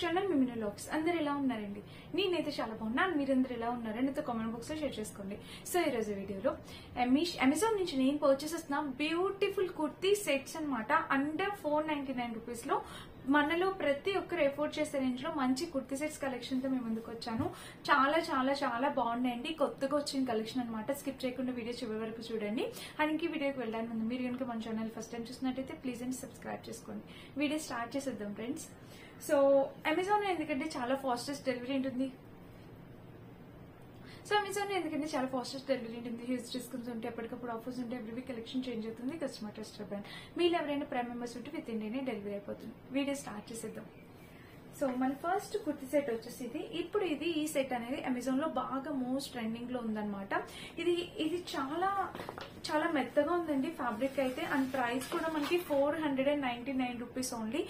Channel మిమినా logs. అందరు ఎలా ఉన్నారండి? నేనైతే చాలా బాగున్నాను. మీరందరూ ఎలా ఉన్నారు నాతో కామెంట్ బాక్స్ లో షేర్ చేసుకోండి. సో ఈ రోజు వీడియోలో అమెజాన్ నుంచి నేను పర్చేస్ చేసిన బ్యూటిఫుల్ కుర్తీ సెట్స్ అన్నమాట. అండర్ 499 రూపీస్ లో మనలో ప్రతి ఒక్కరు ఎఫోర్డ్ చేసే రేంజ్ లో మంచి కుర్తీ సెట్స్ కలెక్షన్ తో మేము ముందుకు వచ్చాను. చాలా చాలా చాలా బాగున్నాయండి. కొత్తగా వచ్చిన కలెక్షన్ అనమాట. స్కిప్ చేయకుండా వీడియో చివరి వరకు చూడండి. అండ్ ఇంక వీడియోకి వెళ్ళడానికి ముందు మీరు కనుక మన ఛానల్ ఫస్ట్ టైం చూసినట్టయితే ప్లీజ్ అండ్ సబ్స్క్రైబ్ చేసుకోండి. వీడియో స్టార్ట్ చేసేద్దాం ఫ్రెండ్స్. సో అమెజాన్ ఎందుకంటే చాలా ఫాస్టెస్ట్ డెలివరీ ఉంటుంది. హ్యూజ్ డిస్కౌంట్స్ ఉంటాయి, ఎప్పటికప్పుడు ఆఫర్స్ ఉంటాయి, ఎవ్రీ వీక్ కలెక్షన్ చేంజ్ అవుతుంది. Customer trust brand. మీరు ఎవరైనా ప్రైమ్ మెంబర్స్ ఉంటే విత్ ఇండియానే డెలివరీ అయిపోతుంది. వీడియో స్టార్ట్ చేసేద్దాం. సో మన ఫస్ట్ కుర్తీ సెట్ వచ్చేసి ఇది ఈ సెట్ అనేది అమెజాన్ లో బాగా మోస్ట్ ట్రెండింగ్ లో ఉందన్నమాట. ఇది చాలా చాలా మెత్తగా ఉందండి ఫ్యాబ్రిక్ అయితే. అండ్ ప్రైస్ కూడా మనకి 499 రూపీస్ ఓన్లీ.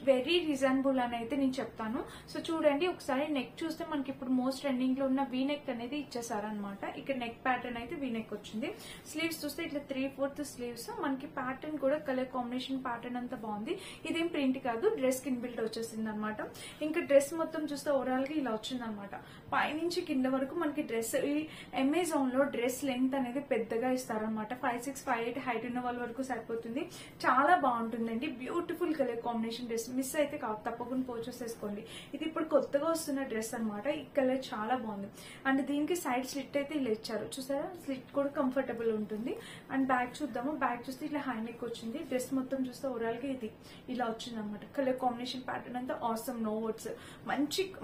వెరీ రీజనబుల్ అని అయితే నేను చెప్తాను. సో చూడండి ఒకసారి నెక్ చూస్తే మనకి ఇప్పుడు మోస్ట్ ట్రెండింగ్ లో ఉన్న వీ నెక్ అనేది ఇచ్చేసారనమాట. ఇక్కడ నెక్ ప్యాటర్న్ అయితే వీ నెక్ వచ్చింది. స్లీవ్స్ చూస్తే ఇట్లా 3/4 స్లీవ్స్. మనకి ప్యాటర్న్ కూడా కలర్ కాంబినేషన్ ప్యాటర్న్ అంతా బాగుంది. ఇదేం ప్రింట్ కాదు, డ్రెస్ కిన్ బిల్ట్ వచ్చేసింది అనమాట. ఇంకా డ్రెస్ మొత్తం చూస్తే ఓవరాల్ గా ఇలా వచ్చింది అనమాట. పైనుంచి కింద వరకు మనకి డ్రెస్ అమెజాన్ లో డ్రెస్ లెంగ్త్ అనేది పెద్దగా ఇస్తారనమాట. 5'6", 5'8" హైట్ ఉన్న వాళ్ళ వరకు సరిపోతుంది. చాలా బాగుంటుందండి. Beautiful colour combination dress. Miss అయితే కాదు, తప్పకుండా పర్చేస్ చేసుకోండి. ఇది ఇప్పుడు కొత్తగా వస్తున్న డ్రెస్ అనమాట. ఈ కలర్ చాలా బాగుంది. అండ్ దీనికి సైడ్ స్లిట్ అయితే ఇలా ఇచ్చారు చూసారా. స్లిట్ కూడా కంఫర్టబుల్ ఉంటుంది. అండ్ బ్యాక్ చూద్దాము. బ్యాక్ చూస్తే ఇట్లా హై నెక్ వచ్చింది. డ్రెస్ మొత్తం చూస్తే ఓవరాల్ గా ఇది ఇలా వచ్చింది అనమాట. కలర్ కాంబినేషన్ ప్యాటర్న్ అంతా ఆసమ్, నో వర్డ్స్.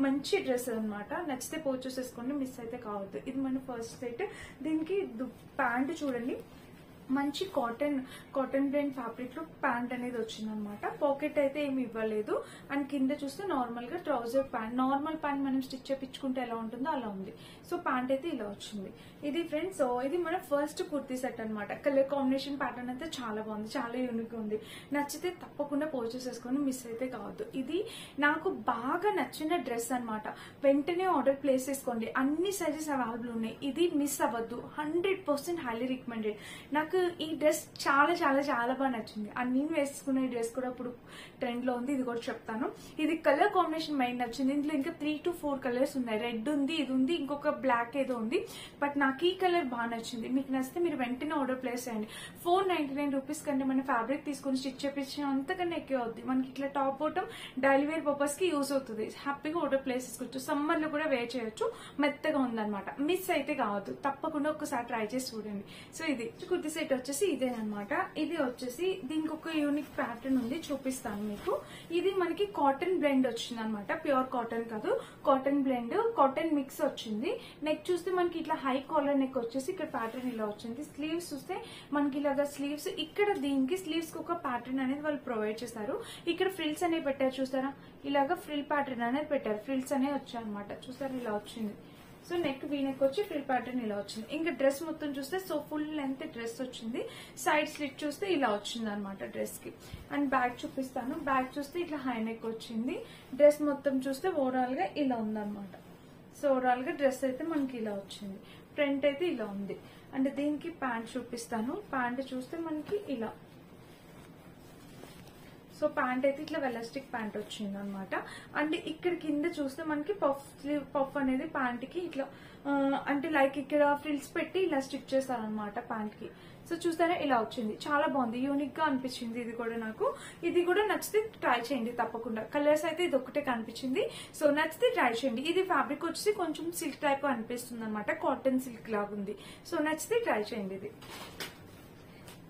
మంచి డ్రెస్ అనమాట. నచ్చితే పర్చేస్ చేసుకోండి, మిస్ అయితే కావద్దు. ఇది మన ఫస్ట్ సెట్. దీనికి ప్యాంట్ చూడండి, మంచి కాటన్ బ్లెండ్ ఫ్యాబ్రిక్ లో ప్యాంట్ అనేది వచ్చింది అనమాట. పాకెట్ అయితే ఏమి ఇవ్వలేదు. అండ్ కింద చూస్తే నార్మల్ గా ట్రౌజర్ ప్యాంట్, నార్మల్ ప్యాంట్ మనం స్టిచ్ చేయించుకుంటే ఎలా ఉంటుందో అలా ఉంది. సో ప్యాంట్ అయితే ఇలా వచ్చింది. ఇది ఫ్రెండ్స్, ఇది మన ఫస్ట్ కుర్తీ సెట్ అనమాట. కలర్ కాంబినేషన్ ప్యాటర్న్ అయితే చాలా బాగుంది, చాలా యూనిక్ ఉంది. నచ్చితే తప్పకుండా పర్చేస్ చేసుకొని మిస్ అయితే కావద్దు. ఇది నాకు బాగా నచ్చిన డ్రెస్ అనమాట. వెంటనే ఆర్డర్ ప్లేస్ చేసుకోండి. అన్ని సైజెస్ అవైలబుల్ ఉన్నాయి. ఇది మిస్ అవ్వద్దు. 100% హైలీ రికమెండెడ్. నాకు ఈ డ్రెస్ చాలా చాలా చాలా బాగా నచ్చింది. అండ్ నేను వేసుకున్న ఈ డ్రెస్ కూడా ఇప్పుడు ట్రెండ్ లో ఉంది. ఇది కూడా చెప్తాను. ఇది కలర్ కాంబినేషన్ మైండ్ నచ్చింది. ఇందులో ఇంకా 3 to 4 కలర్స్ ఉన్నాయి. రెడ్ ఉంది, ఇది ఉంది, ఇంకొక బ్లాక్ ఏదో ఉంది. బట్ నాకు ఈ కలర్ బాగా నచ్చింది. మీకు నచ్చితే మీరు వెంటనే ఆర్డర్ ప్లేస్ చేయండి. 499 రూపీస్ కంటే మన ఫ్యాబ్రిక్ తీసుకుని స్టిచ్ చేపించిన అంతకన్నా ఎక్కువ అవుతుంది. మనకి ఇట్లా top bottom daily wear purpose కి యూజ్ అవుతుంది. హ్యాపీగా ఆర్డర్ ప్లేస్ చేసుకోవచ్చు. సమ్మర్ లో కూడా వేర్ చేయొచ్చు. మెత్తగా ఉందన్నమాట. మిస్ అయితే కావద్దు. తప్పకుండా ఒకసారి ట్రై చేసి చూడండి. సో ఇది కుర్తీ సెట్ వచ్చేసి ఇదేనమాట. ఇది వచ్చేసి దీనికి ఒక యూనిక్ ప్యాటర్న్ ఉంది, చూపిస్తాను మీకు. ఇది మనకి కాటన్ బ్లెండ్ వచ్చింది అనమాట. ప్యూర్ కాటన్ కాదు, కాటన్ బ్లెండ్, కాటన్ మిక్స్ వచ్చింది. నెక్ చూస్తే మనకి ఇట్లా హై కాలర్ నెక్ వచ్చేసి ఇక్కడ ప్యాటర్న్ ఇలా వచ్చింది. స్లీవ్స్ చూస్తే మనకి ఇలాగా స్లీవ్స్, ఇక్కడ దీనికి స్లీవ్స్ కి ఒక ప్యాటర్న్ అనేది వాళ్ళు ప్రొవైడ్ చేశారు. ఇక్కడ ఫ్రిల్స్ అనేవి పెట్టారు చూసారా. ఇలాగా ఫ్రిల్ ప్యాటర్న్ అనేది పెట్టారు. ఫ్రిల్స్ అనేవి వచ్చాయి అనమాట. చూసారా ఇలా వచ్చింది. సో నెక్ వీ నెక్ వచ్చి ఫ్రిల్ ప్యాటర్న్ ఇలా వచ్చింది. ఇంకా డ్రెస్ మొత్తం చూస్తే సో ఫుల్ లెంత్ డ్రెస్ వచ్చింది. సైడ్ స్లిట్ చూస్తే ఇలా వచ్చింది అనమాట డ్రెస్ కి. అండ్ బ్యాక్ చూపిస్తాను. బ్యాక్ చూస్తే ఇట్లా హై నెక్ వచ్చింది. డ్రెస్ మొత్తం చూస్తే ఓవరాల్ గా ఇలా ఉందన్నమాట. సో ఓవరాల్ గా డ్రెస్ అయితే మనకి ఇలా వచ్చింది. ఫ్రంట్ అయితే ఇలా ఉంది. అండ్ దీనికి ప్యాంట్ చూపిస్తాను. ప్యాంట్ చూస్తే మనకి ఇలా, సో ప్యాంట్ అయితే ఇట్లా ఎలాస్టిక్ ప్యాంట్ వచ్చింది అనమాట. అండ్ ఇక్కడ కింద చూస్తే మనకి పఫ్ అనేది ప్యాంట్ కి ఇట్లా అంటే లైక్ ఇక్కడ ఫ్రిల్స్ పెట్టి ఇలా స్టిచ్ చేస్తారనమాట ప్యాంట్ కి. సో చూస్తారా ఇలా వచ్చింది. చాలా బాగుంది, యూనిక్ గా అనిపించింది. ఇది కూడా నాకు, ఇది కూడా నచ్చితే ట్రై చేయండి తప్పకుండా. కలర్స్ అయితే ఇది ఒకటే కనిపించింది. సో నచ్చితే ట్రై చేయండి. ఇది ఫ్యాబ్రిక్ వచ్చేసి కొంచెం సిల్క్ టైప్ అనిపిస్తుంది అనమాట. కాటన్ సిల్క్ లాగా ఉంది. సో నచ్చితే ట్రై చేయండి. ఇది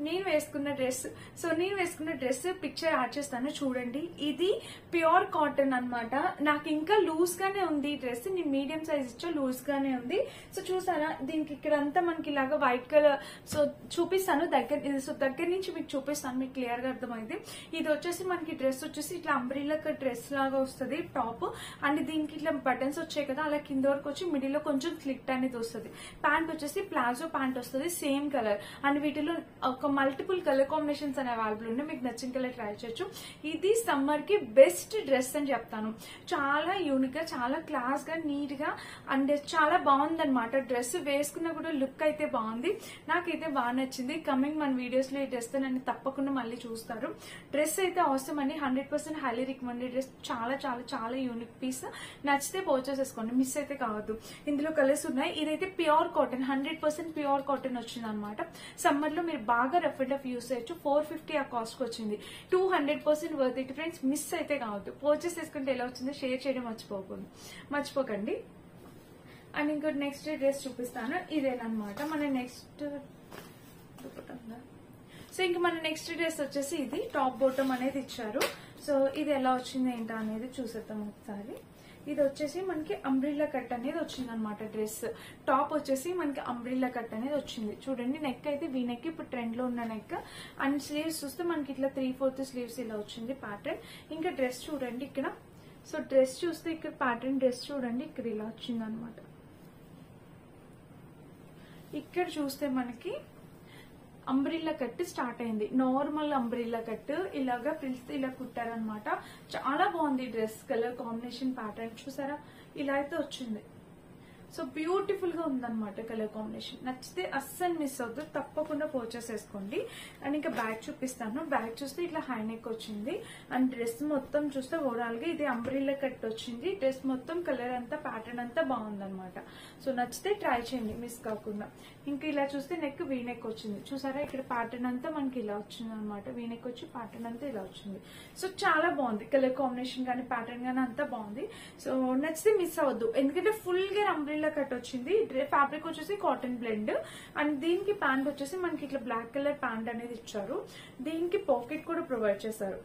నేను వేసుకున్న డ్రెస్ పిక్చర్ యాడ్ చేస్తాను చూడండి. ఇది ప్యూర్ కాటన్ అన్నమాట. నాకు ఇంకా లూజ్ గానే ఉంది ఈ డ్రెస్. నేను మీడియం సైజ్ ఇచ్చా, లూజ్ గానే ఉంది. సో చూసారా దీనికి ఇక్కడంతా మనకి ఇలాగా వైట్ కలర్. సో చూపిస్తాను దగ్గర నుంచి మీకు చూపిస్తాను, మీకు క్లియర్ గా అర్థమైంది. ఇది వచ్చేసి మనకి డ్రెస్ వచ్చేసి ఇట్లా అంబ్రిల్లా డ్రెస్ లాగా వస్తుంది టాప్. అండ్ దీనికి ఇట్లా బటన్స్ వచ్చాయి కదా, అలా కింద వరకు వచ్చి మిడిల్ లో కొంచెం స్లిట్ అనేది వస్తుంది. ప్యాంట్ వచ్చేసి ప్లాజో ప్యాంట్ వస్తుంది, సేమ్ కలర్. అండ్ వీటిలో ఒక మల్టిపుల్ కలర్ కాంబినేషన్స్ అనే అవైలబుల్ ఉన్నాయి, మీకు నచ్చిన కలర్ ట్రై చేయొచ్చు. ఇది సమ్మర్ కి బెస్ట్ డ్రెస్ అని చెప్తాను. చాలా యూనిక్ గా, చాలా క్లాస్ గా, నీట్ గా అండ్ చాలా బాగుందన్నమాట. డ్రెస్ వేసుకున్నా కూడా లుక్ అయితే బాగుంది, నాకైతే బాగా నచ్చింది. కమింగ్ మన వీడియోస్ లో ఈ డ్రెస్ తో నన్ను తప్పకుండా మళ్ళీ చూస్తారు. డ్రెస్ అయితే అవసరం అని 100% హైలీ రికమెండెడ్ డ్రెస్. చాలా చాలా చాలా యూనిక్ పీస్. నచ్చితే పర్చేస్ చేసుకోండి, మిస్ అయితే కావద్దు. ఇందులో కలర్స్ ఉన్నాయి. ఇదైతే ప్యూర్ కాటన్, 100% ప్యూర్ కాటన్ వచ్చింది అనమాట. సమ్మర్ లో మీరు బాగా రఫ్ అండ్ టఫ్ యూస్ చేయొచ్చు. 450 ఆ కాస్ట్ కి వచ్చింది. 200% వర్త్ ఇట్ ఫ్రెండ్స్, మిస్ అయితే కావద్దు. పర్చేస్ చేసుకుంటే ఎలా వచ్చిందో షేర్ చేయడం మర్చిపోకండి. అండ్ ఇంకోటి నెక్స్ట్ డ్రెస్ చూపిస్తాను. ఇదేనమాట మన నెక్స్ట్. సో ఇంకా మన నెక్స్ట్ డ్రెస్ వచ్చేసి ఇది టాప్ బాటమ్ అనేది ఇచ్చారు. సో ఇది ఎలా వచ్చింది ఏంటా అనేది చూసేద్దాం ఒకసారి. ఇది వచ్చేసి మనకి అంబ్రిల్లా కట్ అనేది వచ్చింది అనమాట. డ్రెస్ టాప్ వచ్చేసి మనకి అంబ్రిల్లా కట్ అనేది వచ్చింది. చూడండి, నెక్ అయితే వీ నెక్, ఇప్పుడు ట్రెండ్ లో ఉన్న నెక్. అండ్ స్లీవ్స్ చూస్తే మనకి ఇట్లా 3/4 స్లీవ్స్ ఇలా వచ్చింది ప్యాటర్న్. ఇంకా డ్రెస్ చూడండి ఇక్కడ. సో డ్రెస్ చూస్తే ఇక్కడ ప్యాటర్న్ డ్రెస్ చూడండి, ఇక్కడ ఇలా వచ్చింది అనమాట. ఇక్కడ చూస్తే మనకి అంబ్రిల్లా కట్ స్టార్ట్ అయింది. నార్మల్ అంబ్రిల్లా కట్ ఇలాగా పిలిస్తే ఇలా కుట్టారనమాట. చాలా బాగుంది డ్రెస్. కలర్ కాంబినేషన్ ప్యాటర్న్ చూసారా, ఇలా అయితే వచ్చింది. సో బ్యూటిఫుల్ గా ఉందన్నమాట కలర్ కాంబినేషన్. నచ్చితే అస్సలు మిస్ అవుద్దు, తప్పకుండా పర్చేస్ చేసుకోండి. అండ్ ఇంకా బ్యాగ్ చూపిస్తాను. బ్యాగ్ చూస్తే ఇట్లా హై నెక్ వచ్చింది. అండ్ డ్రెస్ మొత్తం చూస్తే ఓవరాల్ గా ఇది అంబ్రిల్లా కట్ వచ్చింది. డ్రెస్ మొత్తం కలర్ అంతా ప్యాటర్న్ అంతా బాగుందన్నమాట. సో నచ్చితే ట్రై చేయండి మిస్ కాకుండా. ఇంకా ఇలా చూస్తే నెక్ వీ నెక్ వచ్చింది. చూసారా, ఇక్కడ ప్యాటర్న్ అంతా మనకి ఇలా వచ్చింది అనమాట. వీ నెక్ వచ్చి ప్యాటర్న్ అంతా ఇలా వచ్చింది. సో చాలా బాగుంది కలర్ కాంబినేషన్ కానీ ప్యాటర్న్ కానీ అంతా బాగుంది. సో నచ్చితే మిస్ అవ్వద్దు, ఎందుకంటే ఫుల్ గా అంబ్రిల్లా కట్ వచ్చింది. ఫ్యాబ్రిక్ వచ్చేసి కాటన్ బ్లెండ్. అండ్ దీనికి ప్యాంట్ వచ్చేసి మనకి ఇట్లా బ్లాక్ కలర్ ప్యాంట్ అనేది ఇచ్చారు. దీనికి పాకెట్ కూడా ప్రొవైడ్ చేశారు.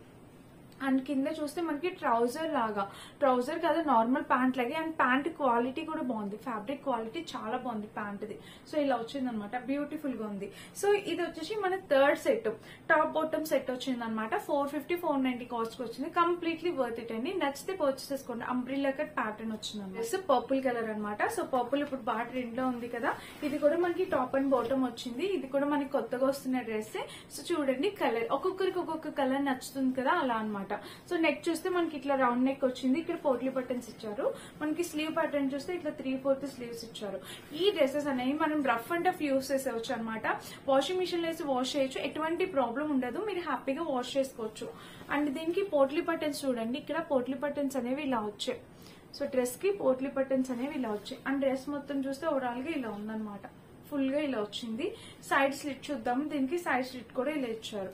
అండ్ కింద చూస్తే మనకి ట్రౌజర్ కాదు, నార్మల్ ప్యాంట్ లాగే. అండ్ ప్యాంట్ క్వాలిటీ కూడా బాగుంది, ఫ్యాబ్రిక్ క్వాలిటీ చాలా బాగుంది ప్యాంట్ది. సో ఇలా వచ్చింది అనమాట, బ్యూటిఫుల్ గా ఉంది. సో ఇది వచ్చేసి మన third set, top bottom set వచ్చింది అనమాట. 450-490 కాస్ట్ కి వచ్చింది. కంప్లీట్లీ వర్త్ ఇట్ అండి. నచ్చితే పర్చేస్ చేసుకోండి. అంబ్రిల్లా కట్ ప్యాటర్న్ వచ్చింది అనమాట. పర్పుల్ కలర్ అనమాట. సో పర్పుల్ ఇప్పుడు బాగా ట్రెండ్ లో ఉంది కదా. ఇది కూడా మనకి టాప్ అండ్ బాటమ్ వచ్చింది. ఇది కూడా మనకి కొత్తగా వస్తున్న డ్రెస్. సో చూడండి, కలర్ ఒక్కొక్కరికి ఒక్కొక్క కలర్ నచ్చుతుంది కదా, అలా అనమాట. సో నెక్ చూస్తే మనకి ఇట్లా రౌండ్ నెక్ వచ్చింది. ఇక్కడ పోట్లీ బటన్స్ ఇచ్చారు. మనకి స్లీవ్ ప్యాటర్న్ చూస్తే ఇట్లా 3/4 స్లీవ్స్ ఇచ్చారు. ఈ డ్రెస్సెస్ అనేవి మనం రఫ్ అండ్ టఫ్ యూస్ చేసేవచ్చు అనమాట. వాషింగ్ మిషన్ లో వేసి వాష్ చేయొచ్చు, ఎటువంటి ప్రాబ్లం ఉండదు, మీరు హ్యాపీగా వాష్ చేసుకోవచ్చు. అండ్ దీనికి పోట్లీ బటన్స్ చూడండి, ఇక్కడ పోట్లీ బటన్స్ అనేవి ఇలా వచ్చాయి. సో డ్రెస్ కి పోట్లీ బటన్స్ అనేవి ఇలా వచ్చాయి. అండ్ డ్రెస్ మొత్తం చూస్తే ఓవరాల్ గా ఇలా ఉందన్నమాట. ఫుల్ గా ఇలా వచ్చింది. సైడ్ స్లిట్ చూద్దాం. దీనికి సైడ్ స్లిట్ కూడా ఇలా ఇచ్చారు.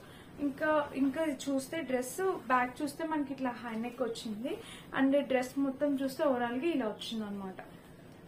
ఇంకా చూస్తే డ్రెస్ బ్యాక్ చూస్తే మనకి ఇట్లా హై నెక్ వచ్చింది. అండ్ డ్రెస్ మొత్తం చూస్తే ఓవరాల్ గా ఇలా వచ్చింది అనమాట.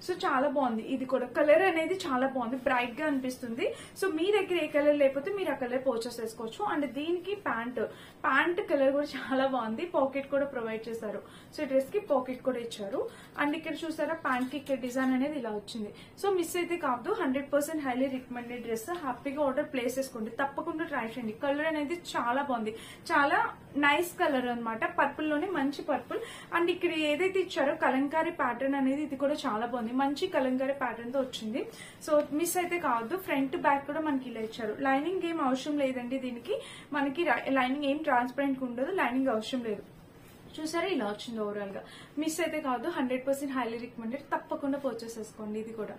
సో చాలా బాగుంది. ఇది కూడా కలర్ అనేది చాలా బాగుంది, బ్రైట్ గా అనిపిస్తుంది. సో మీ దగ్గర ఏ కలర్ లేకపోతే మీరు ఆ కలర్ పర్చేస్ చేసుకోవచ్చు. అండ్ దీనికి ప్యాంట్ కలర్ కూడా చాలా బాగుంది. పాకెట్ కూడా ప్రొవైడ్ చేశారు. సో డ్రెస్ కి పాకెట్ కూడా ఇచ్చారు. అండ్ ఇక్కడ చూసారా, ప్యాంట్ కి ఇక్కడ డిజైన్ అనేది ఇలా వచ్చింది. సో మిస్ అయితే కాదు, 100% హైలీ రికమెండెడ్ డ్రెస్. హ్యాపీగా ఆర్డర్ ప్లేస్ చేసుకోండి, తప్పకుండా ట్రై చేయండి. కలర్ అనేది చాలా బాగుంది, చాలా నైస్ కలర్ అనమాట. పర్పుల్ లోనే మంచి పర్పుల్. అండ్ ఇక్కడ ఏదైతే ఇచ్చారో కలంకారీ ప్యాటర్న్ అనేది, ఇది కూడా చాలా బాగుంది, మంచి కలంకారీ ప్యాటర్న్ తో వచ్చింది. సో మిస్ అయితే కావద్దు. ఫ్రంట్ బ్యాక్ కూడా మనకి ఇలా ఇచ్చారు. లైనింగ్ ఏం అవసరం లేదండి. దీనికి మనకి లైనింగ్ ఏం ట్రాన్స్పరెంట్ ఉండదు, లైనింగ్ అవసరం లేదు. చూసారా, ఇలా వచ్చింది ఓవరాల్ గా. మిస్ అయితే కాదు, 100% హైలీ రికమెండెడ్. తప్పకుండా పర్చేస్ చేసుకోండి ఇది కూడా.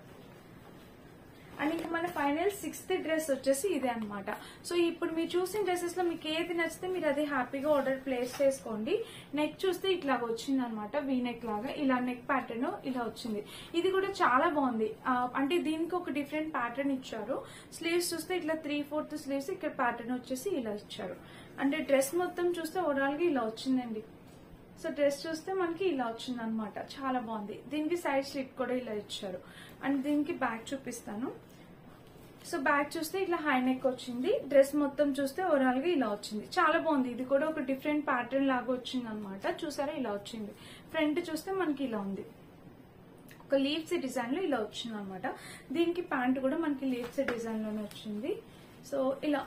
అండ్ ఇంకా మన ఫైనల్ 6th డ్రెస్ వచ్చేసి ఇదే అనమాట. సో ఇప్పుడు మీరు చూసిన డ్రెస్సెస్ లో మీకు ఏది నచ్చితే మీరు అది హ్యాపీగా ఆర్డర్ ప్లేస్ చేసుకోండి. నెక్ చూస్తే ఇట్లాగా వచ్చింది అనమాట, వీ నెక్ లాగా. ఇలా నెక్ ప్యాటర్న్ ఇలా వచ్చింది. ఇది కూడా చాలా బాగుంది. అంటే దీనికి ఒక డిఫరెంట్ ప్యాటర్న్ ఇచ్చారు. స్లీవ్స్ చూస్తే ఇట్లా 3/4 స్లీవ్స్, ఇక్కడ ప్యాటర్న్ వచ్చేసి ఇలా ఇచ్చారు. అంటే డ్రెస్ మొత్తం చూస్తే ఓవరాల్ గా ఇలా వచ్చిందండి. సో డ్రెస్ చూస్తే మనకి ఇలా వచ్చింది అనమాట, చాలా బాగుంది. దీనికి సైడ్ స్లిట్ కూడా ఇలా ఇచ్చారు. అండ్ దీనికి బ్యాక్ చూపిస్తాను. సో బ్యాక్ చూస్తే ఇట్లా హై నెక్ వచ్చింది. డ్రెస్ మొత్తం చూస్తే ఓవరాల్ గా ఇలా వచ్చింది, చాలా బాగుంది. ఇది కూడా ఒక డిఫరెంట్ ప్యాటర్న్ లాగా వచ్చింది అనమాట. చూసారా, ఇలా వచ్చింది. ఫ్రంట్ చూస్తే మనకి ఇలా ఉంది, ఒక లీవ్స్ డిజైన్ లో ఇలా వచ్చింది అనమాట. దీనికి ప్యాంట్ కూడా మనకి లీవ్స్ డిజైన్ లోనే వచ్చింది. సో ఇలా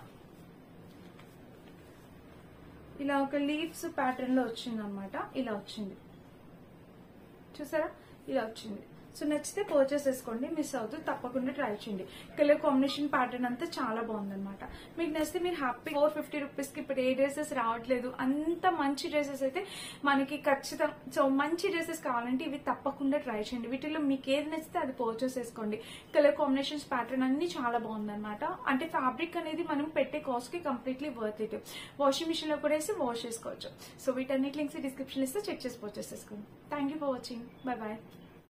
ఒక లీవ్స్ ప్యాటర్న్ లో వచ్చింది అనమాట. ఇలా వచ్చింది, చూసారా, ఇలా వచ్చింది. సో నచ్చితే పర్చేస్ చేసుకోండి, మిస్ అవుతుంది తప్పకుండా ట్రై చేయండి. కలర్ కాంబినేషన్ ప్యాటర్న్ అంతా చాలా బాగుందన్నమాట. మీకు నచ్చితే మీరు హ్యాపీ 450 రూపీస్ కి ఇప్పుడు ఏ డ్రెస్సెస్ రావట్లేదు, అంత మంచి డ్రెస్సెస్ అయితే మనకి ఖచ్చితం. సో మంచి డ్రెస్సెస్ కావాలంటే ఇవి తప్పకుండా ట్రై చేయండి. వీటిలో మీకు ఏది నచ్చితే అది పర్చేస్ చేసుకోండి. కలర్ కాంబినేషన్స్ ప్యాటర్న్ అన్ని చాలా బాగుందన్నమాట. అంటే ఫ్యాబ్రిక్ అనేది మనం పెట్టే కాస్ట్ కి completely worth it. Washing machine లో కూడా వేసి వాష్ చేసుకోవచ్చు. సో వీటన్నిటి లింక్స్ డిస్క్రిప్షన్ ఇస్తే చెక్ చేసి పర్చేస్ చేసుకోండి. Thank you for watching. Bye bye.